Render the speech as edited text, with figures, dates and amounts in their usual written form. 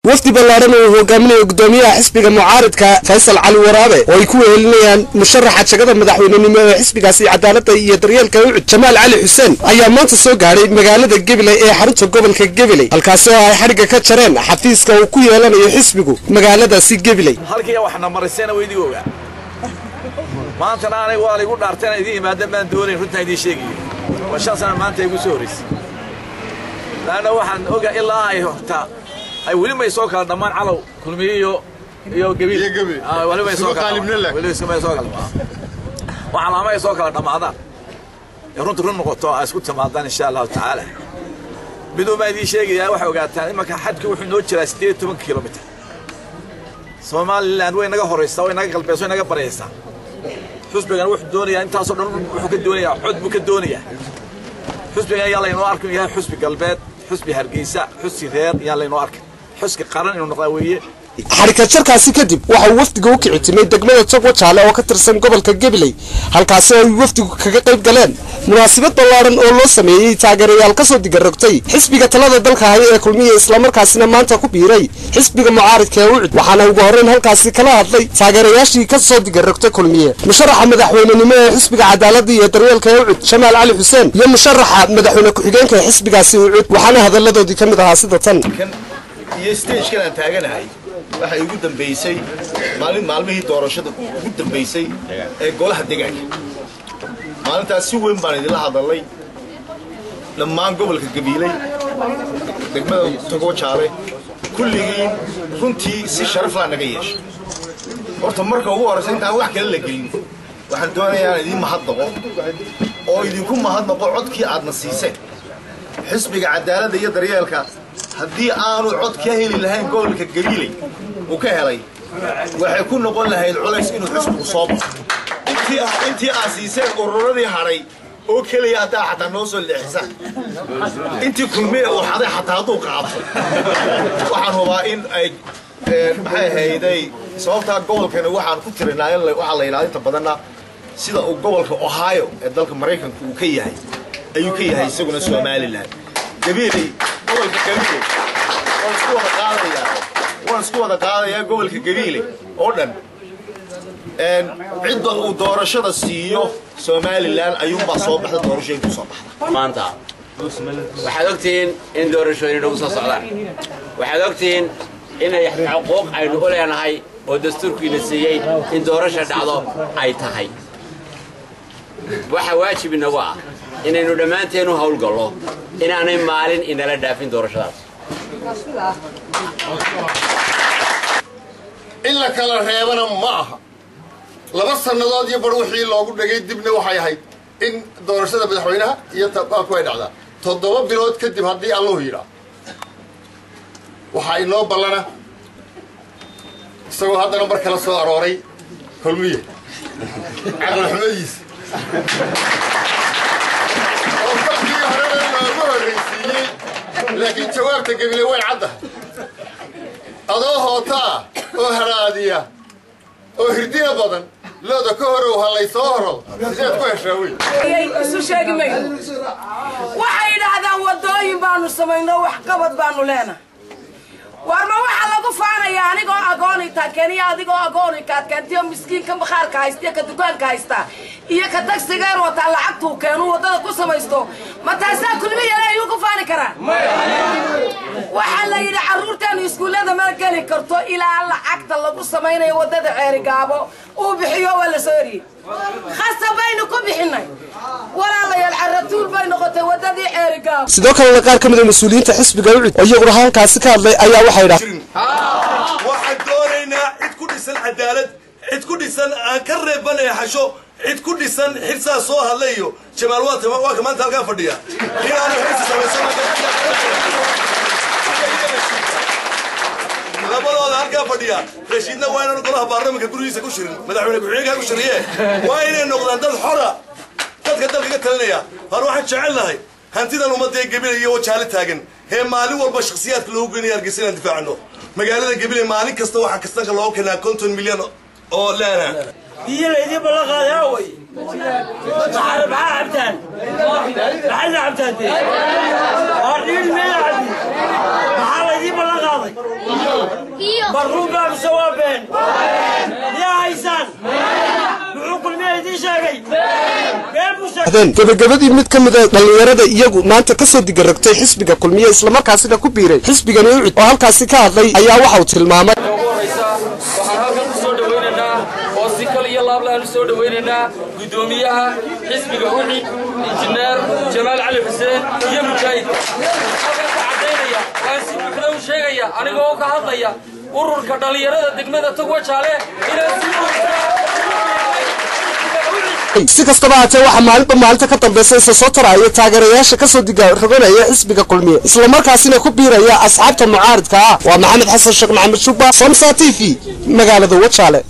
وفد بلارن وهوغامين قدوميها حسبك معارضك فيصل علي ورابه ويكون هلنيان مشرحة شقة مدحويننimo xisbigaasi cadaaladda iyo daryeelka Jamaal Cali Xuseen ayaa maanta soo gaaray magaalada Gabiley ee xarunta gobolka Gabiley halkaas oo ay xariga ka jareen xafiiska uu ku yeelanayo xisbigu magaaladaasi Gabiley halkii waxna mariseen weydii ogaa maanta aanay waa igu dhaarteen idin imaada baan doonay runta idin sheegay washaasana maanta igu soo horeysay laana waxaan ogaa ilaa ay horta ay wali ma soo kala dhamaan calow kulmiyo iyo Gabiley wali ma soo kala wali ma soo kala waxaan ma soo kala dhamaadaan runta run noqoto isku timaadaan insha Allah taala bidoo ma idin sheegay waxa ogaataan imaka xadku wuxuu noo jiraa 18 kilomitir Somaliland way naga horeysaa way naga qalbeeyso naga bareysaa xusbigan wuxuu doonayaa intaas oo dhan wuxuu ka doonayaa cod buu ka doonayaa xusbigan yaa la inoo arkin yahay xusbi galbeed xusbi Hargeysa xusbi reer yaa la inoo arkin xusbi qaran inuu noqdo weeye xarika jarkaasi kadib waxa wafdiga u kicitimay degmada Togwa Jaale oo ka tirsan gobolka Gabiley halkaas oo wafdigu kaga qayb galeen munaasabad ballaaran oo loo sameeyay taageerayaal ka soo digarrogtay xisbiga talada dalka haya ee kulmiye isla markaasina maanta ku biiray xisbiga mucaaradka ee UCD waxaana ugu horreyn halkaasi kala hadlay taageerayaashii ka soo digarrogtay kulmiye musharaxa madaxweynenimo ee xisbiga cadaaladda iyo daryeelka ee UCD Jamaal Cali Xuseen iyo musharaxa madaxweyne ku-xigeenka ee xisbigaasi UCD waxaana hadaladoodii kamid ahaa sida tan iyo stage kan taaganahay waxa ugu dambeysay maalmihii doorashada ugu dambeysay ee golaha deegaanka maalintaas si weyn baan idin la hadalay dhammaan gobolka Gabiley degmada Togwa Jaale kulligiin runtii si sharaf la naga yeeshay horta marka ugu horeysa intaan wax kale la gelin waxaan doonayaa idin mahadnaqo oo idinku mahadnaqo codkii aadna siiseen xisbiga cadaaladda iyo daryeelka haddii aanu cod ka heli lahayn gobolka Gabiley uu ka helay waxay ku noqon lahayd culays inuu xisbigu soo baxo intii aasiiseen ururadii haray oo kaliya xataa noo soo leexsan intii kulmiye oo xaday xataa hadduu qaabto waxaan hubaa in ay maxay hayday sababta gobolkana waxaan ku tirinaa waxa la ilaalinta badanna sida uu gobolka Ohio ee dalka Mareykanka uu ka yahay ayuu ka yahay isaguna Somaliland Gabiley gobolka Gabiley waan isku wada qaadayaa gobolka Gabiley oo dhan cid uu doorashada siiyo Somaliland ayuu ba soo baxda doorashooyin ku soo baxda maanta waxaad ogtiin in doorashooyin ugu soo socdaan waxaad ogtiin in ay xuquuq aynu u leenahay oo dastuurkiina siiyay in doorasho dhacdo ay tahay waxa waajib inagu ah inaynu dhamaanteenu hawl galno inaanay maalin inala dhaafin doorashadaas illa kala reebana ma aha laba sanadood iyo bar wixii loogu dhagay dibna waxay ahayd in doorashada madaxweynaha iyo tabaabku ay dhacdaa 7 bilood kadib haddii Allah yiraahdo waxa inoo ballana isagoo haddana mar kala soo arooray kulmiye aqal xumadiis لكن جوابتك قبل وين عده أضوه تا وهرادية وهردية بدن لا ذكره وهلا يصهره زيت كويس شوي سو شيء ما وحيد هذا ودايم بانو سمينا وحقبت بانو لنا warma waxa lagu faanaya anigoo aqoon inta kaniya adigoo aqoon ka kantiyo miskiinka bakhaarka haysta ka dukaanka haysta iyo ka taksiga wata lacagtu keenu wadada ku samaysto ma taasa kulmiye ay ugu faani karaan waxa la yiri caruurtan iskuulada ma gali karto ilaa lacagta lagu samaynayo wadada ceeri gaabo oo bixiyo wala soori khasabaynu ku bixinay walaalayaal caratuul bay noqotay wadadii ceeri gaabo sidoo kale qaar kamid ah mas'uuliyiinta xisbiga UCD ayagu halkaas ka hadlay ayaa waxay waxaan doonaynaa cid ku dhisan cadaalad cid ku dhisan aan ka reebanay xasho cid ku dhisan xirsaa soo hadlayo Jamaal waa ka maanta halka fadhiya inaanu xirsi samaysan labadooda halka fadhiya Rashidna waa inuu golaha baarlamaanka gurigiisa ku shirin madaxweyne ku-xigeenka ku shiriyay waa inay noqdaan dad xor ah dadka dalka ka talinaya har waxaan jecelahay hantidan ummadda Gabiley iyo Jaale taagan هي مالي والبا شخصيات لو غني ارجسنا دفاع عنه مقالده قبل مالي كسته waxa kastanka loo keenaa 50 milyan oo leena يلي بلا قاضي عارف عبدان عايز عبدان دي أريد مين عادي محل يجيب بلا قاضي هذا مروبة بسوابين يا عيسان بعقل ميدي شاقي gabagabadii mid ka mid ah dhalinyarada iyagu maanta ka soo digaragtay xisbiga kulmiye isla markaasina ku biiray xisbigan ucid oo halkaasi ka hadlay ayaa waxa uu tilmaamay waxaan halkan ku soo dhaweynaynaa oo si kale iyo laab la soo dhaweynaynaa gudoomiyaha xisbiga ucid injineer Jamaal Cali Xuseen iyo mujaahid halkan ka cadeynaya waan si buuxda u sheegaya anigoo ka hadlaya ururka dhalinyarada degmada Togwajaale inay si kastaba haatee waxa maalinta ka dambeysay soo taraya taageerayaasha ka soo digaroganaya xisbiga kulmiye isla markaasina ku biiraya asxaabta mucaaradka waa Maxamed Xasan Sheekh Maxamed Shuba Somsa TV magaalada Wajaale.